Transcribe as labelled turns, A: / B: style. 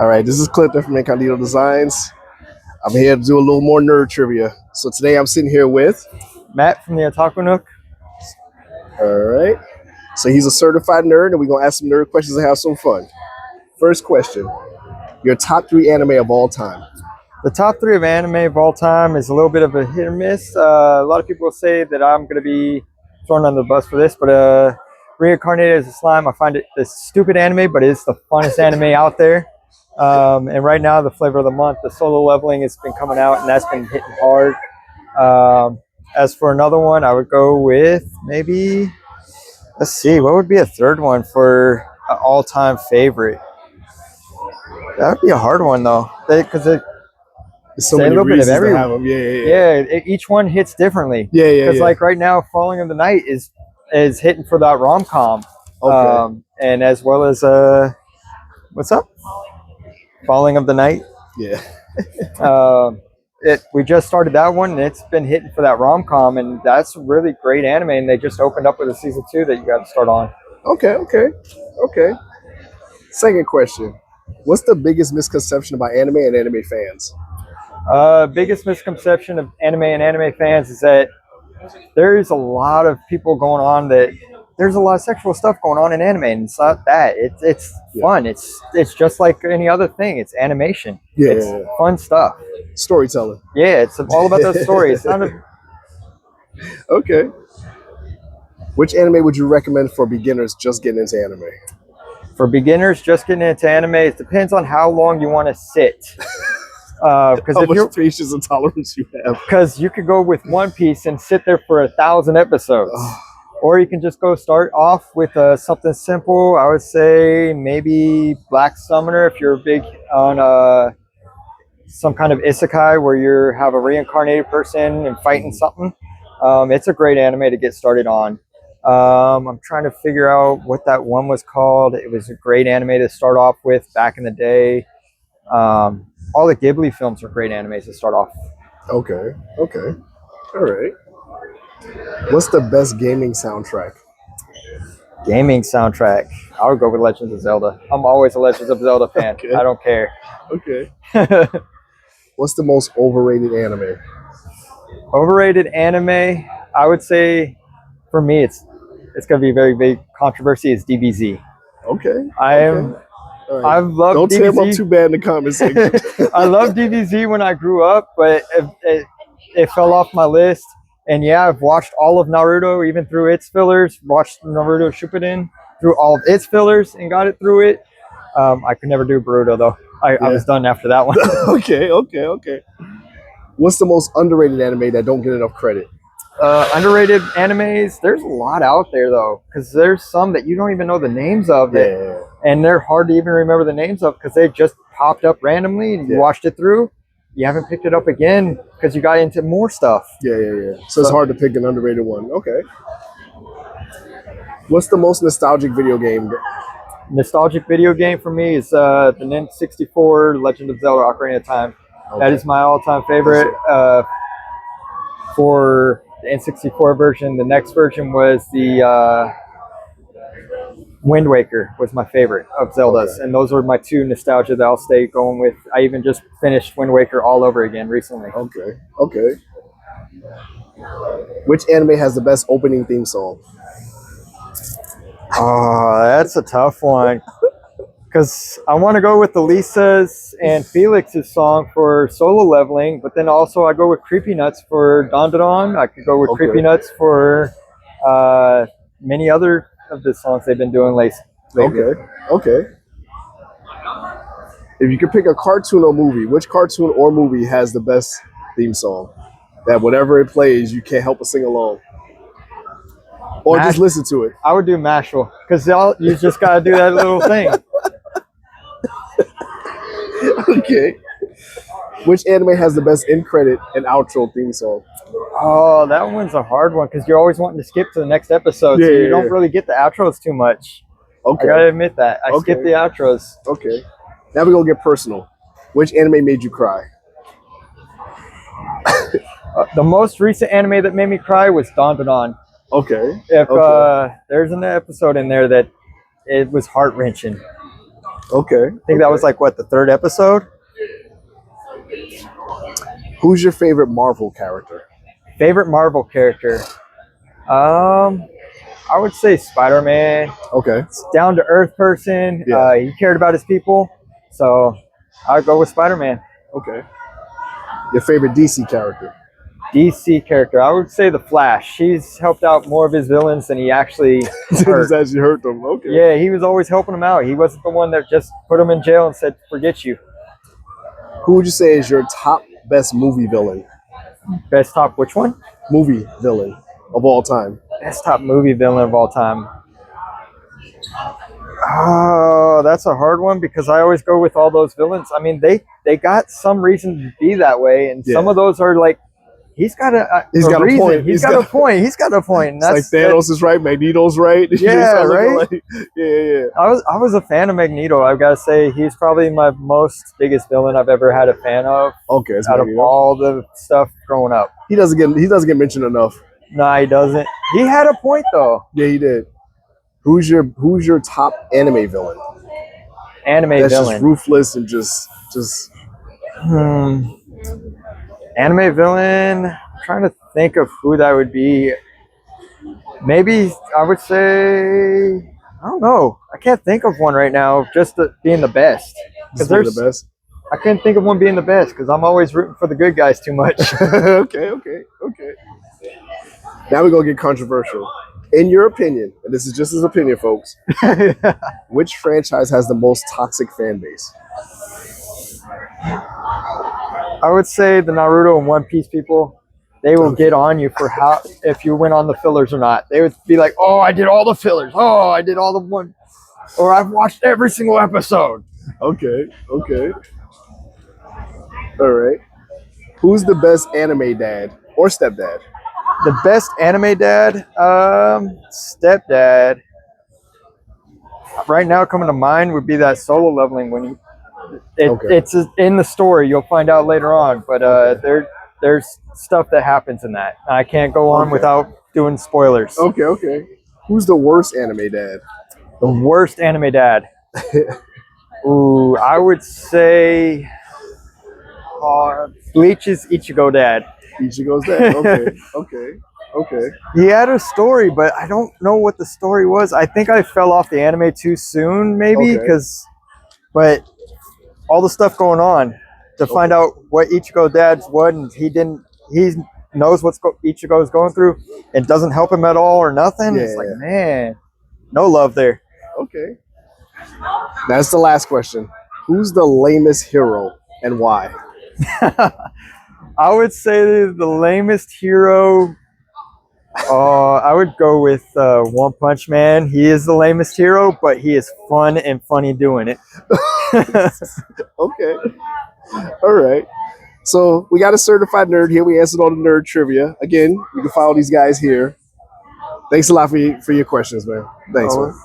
A: All right, this is Clinton from Incognito Designs. I'm here to do a little more nerd trivia. So today I'm sitting here with
B: Matt from the Otaku Nook.
A: All right. So he's a certified nerd, and we're gonna ask some nerd questions and have some fun. First question: your top 3 anime of all time.
B: The top 3 of anime of all time is a little bit of a hit or miss. A lot of people will say that I'm going to be thrown under the bus for this, but Reincarnated as a Slime, I find it a stupid anime, but it's the funnest anime out there. And right now, the flavor of the month, the Solo Leveling, has been coming out, and that's been hitting hard. As for another one, I would go with maybe, let's see, what would be a third one for an all-time favorite? That would be a hard one, though, because
A: There's so
B: Say a
A: many
B: little bit of
A: reasons to
B: every-
A: have them. Yeah.
B: each one hits differently.
A: Yeah.
B: Because like right now, Falling of the Night is hitting for that rom-com.
A: Okay.
B: And as well as what's up? Falling of the Night.
A: Yeah.
B: We just started that one, and it's been hitting for that rom-com, and that's a really great anime. And they just opened up with a season 2 that you got to start on.
A: Okay. Second question: what's the biggest misconception about anime and anime fans?
B: Biggest misconception of anime and anime fans is that there's a lot of people going on that there's a lot of sexual stuff going on in anime, and it's not that. It's fun. It's just like any other thing. It's animation.
A: Yeah.
B: It's fun stuff.
A: Storytelling.
B: Yeah, it's all about the story. It's not
A: Okay. Which anime would you recommend for beginners just getting into anime?
B: for beginners just getting into anime. It depends on how long you want to sit. Because
A: How much patience and tolerance you have.
B: because you could go with One Piece and sit there for 1,000 episodes.
A: Oh.
B: Or you can just go start off with something simple. I would say maybe Black Summoner if you're big on some kind of isekai where you have a reincarnated person and fighting something. It's a great anime to get started on. I'm trying to figure out what that one was called. It was a great anime to start off with back in the day. All the Ghibli films are great animes to start off.
A: Okay. All right. What's the best gaming soundtrack?
B: Gaming soundtrack. I would go with Legends of Zelda. I'm always a Legends of Zelda fan.
A: Okay.
B: I don't care.
A: Okay. What's the most overrated anime?
B: Overrated anime, I would say, for me, it's gonna be a very big controversy. Is DBZ.
A: Okay. All right.
B: I've loved
A: Don't tear him up
B: DBZ.
A: too bad in the comment section.
B: I loved DBZ when I grew up, but it fell off my list. And yeah, I've watched all of Naruto, even through its fillers. Watched Naruto Shippuden through all of its fillers and got it through it. I could never do Boruto though. I was done after that one.
A: Okay. What's the most underrated anime that don't get enough credit?
B: Underrated animes. There's a lot out there though, because there's some that you don't even know the names of.
A: Yeah.
B: And they're hard to even remember the names of because they just popped up randomly and you watched it through. You haven't picked it up again because you got into more stuff.
A: Yeah. So it's hard to pick an underrated one. Okay. What's the most nostalgic video game?
B: Nostalgic video game for me is the Nintendo 64 Legend of Zelda Ocarina of Time.
A: Okay.
B: That is my all-time favorite. For the N64 version, the next version was the Wind Waker was my favorite of Zelda's.
A: Okay.
B: And those are my 2 nostalgia that I'll stay going with. I even just finished Wind Waker all over again recently.
A: Okay. Which anime has the best opening theme song?
B: Oh, that's a tough one. Because I want to go with the Lisa's and Felix's song for Solo Leveling, but then also I go with Creepy Nuts for Dandadan. I could go with
A: Okay.
B: Creepy Nuts for many other of the songs they've been doing lately.
A: Okay. If you could pick a cartoon or movie, which cartoon or movie has the best theme song? That whenever it plays, you can't help but sing along. Or just listen to it.
B: I would do Mashal, because you just got to do that little thing.
A: Okay. Which anime has the best end credit and outro theme song?
B: Oh, that one's a hard one, because you're always wanting to skip to the next episode, so you don't really get the outros too much.
A: Okay.
B: I gotta admit that. I skip the outros.
A: Okay. Now we're gonna get personal. Which anime made you cry?
B: The most recent anime that made me cry was Dandadan.
A: Okay.
B: If there's an episode in there that it was heart-wrenching.
A: Okay.
B: I think that was like what, the third episode.
A: Who's your favorite Marvel character?
B: Favorite Marvel character? I would say Spider-Man.
A: Okay.
B: Down to earth person.
A: Yeah.
B: He cared about his people, so I'd go with Spider-Man.
A: Okay. Your favorite DC character?
B: DC character, I would say the Flash. He's helped out more of his villains than he actually hurt.
A: He's actually hurt them. Okay.
B: Yeah, he was always helping them out. He wasn't the one that just put him in jail and said, "Forget you."
A: Who would you say is your top best movie villain?
B: Best top, which one?
A: Movie villain of all time.
B: Best top movie villain of all time. Oh, that's a hard one because I always go with all those villains. I mean, they got some reason to be that way, and some
A: Yeah.
B: of those are like, he's got a
A: a point.
B: He's got a point. He's got a point. And
A: It's like Thanos is right, Magneto's right.
B: Yeah, right?
A: Like, yeah.
B: I was a fan of Magneto. I've got to say he's probably my most biggest villain I've ever had a fan of
A: Okay, it's
B: out of
A: Magneto.
B: all the stuff growing up.
A: He doesn't get mentioned enough.
B: Nah, he doesn't. He had a point though.
A: Yeah, he did. Who's your top anime villain?
B: Anime
A: That's
B: villain.
A: just ruthless and just
B: Anime villain. I'm trying to think of who that would be. Maybe I would say, I don't know. I can't think of one right now. Just being the best.
A: just
B: Because
A: the best.
B: I couldn't think of one being the best because I'm always rooting for the good guys too much.
A: okay. Now we're gonna get controversial. In your opinion, and this is just his opinion, folks, which franchise has the most toxic fan base?
B: I would say the Naruto and One Piece people. They will get on you for how if you went on the fillers or not. They would be like, "Oh, I did all the fillers. Oh, I did all the one, or I've watched every single episode."
A: Okay. All right. Who's the best anime dad or stepdad?
B: The best anime dad, stepdad. Right now, coming to mind would be that Solo Leveling when it's in the story. You'll find out later on, but there's stuff that happens in that. I can't go on without doing spoilers.
A: Okay. Who's the worst anime dad?
B: The worst anime dad. Ooh, I would say Bleach's Ichigo dad.
A: Ichigo's dad. Okay.
B: He had a story, but I don't know what the story was. I think I fell off the anime too soon, maybe, but all the stuff going on to find out what Ichigo dad's what, and he knows what Ichigo is going through and doesn't help him at all or nothing.
A: Yeah,
B: it's like, man, no love there.
A: Okay. That's the last question. Who's the lamest hero and why?
B: I would say the lamest hero. I would go with One Punch Man. He is the lamest hero, but he is fun and funny doing it.
A: Okay. All right. So we got a certified nerd here. We answered all the nerd trivia. Again, you can follow these guys here. Thanks a lot for your questions, man. Thanks, man.